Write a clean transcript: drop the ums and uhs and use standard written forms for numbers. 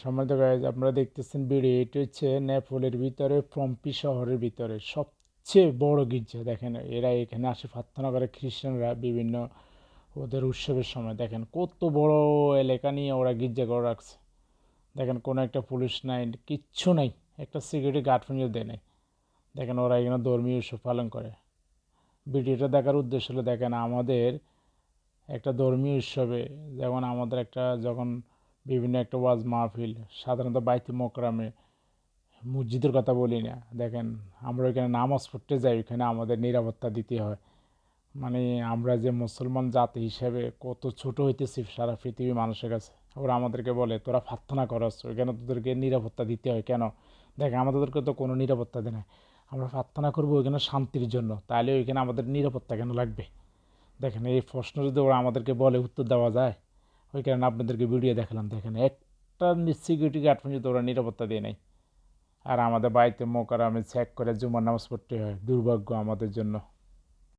সম্মানিত গাইজ, আপনারা দেখতেছেন ভিডিও, এটি হচ্ছে নেপালের ভিতরে পম্পি শহরের ভিতরে সবচেয়ে বড় গির্জা। দেখেন এরা এখানে আসে প্রার্থনা করে, খ্রিস্টানরা বিভিন্ন ওদের উৎসবের সময়। দেখেন কত বড় এলাকা নিয়ে ওরা গির্জা করে রাখছে। দেখেন কোনো একটা পুলিশ নাই, কিচ্ছু নাই, একটা সিকিউরিটি গার্ড পর্যন্ত দেয় নাই। দেখেন ওরা এখানে ধর্মীয় উৎসব পালন করে। ভিডিওটা দেখার উদ্দেশ্য হলো, দেখেন আমাদের একটা ধর্মীয় উৎসবে, যেমন আমাদের একটা যখন বিভিন্ন একটা ওয়াজ মাহফিল, সাধারণত বাইতুল মোকরমে, মসজিদের কথা বলি না, দেখেন আমরা ওইখানে নামাজ পড়তে যাই, ওইখানে আমাদের নিরাপত্তা দিতে হয়। মানে আমরা যে মুসলমান জাতি হিসেবে কত ছোট হইতেছি সারা পৃথিবীর মানুষের কাছে। ওরা আমাদেরকে বলে তোরা প্রার্থনা করস, ওইখানে তোদেরকে নিরাপত্তা দিতে হয় কেন? দেখেন আমাদেরকে তো কোনো নিরাপত্তা দেয় না। আমরা প্রার্থনা করবো ওইখানে শান্তির জন্য, তাহলে ওইখানে আমাদের নিরাপত্তা কেন লাগবে? দেখেন এই প্রশ্ন যদি ওরা আমাদেরকে বলে উত্তর দেওয়া যায়, ওই কারণে আপনাদেরকে ভিডিও দেখালাম। দেখেন একটা সিকিউরিটি গার্ড পর্যন্ত ওরা নিরাপত্তা দিয়ে নেই। আর আমাদের বাড়িতে মোকারমে চেক করে জুমার নামাজ পড়তে হয়, দুর্ভাগ্য আমাদের জন্য।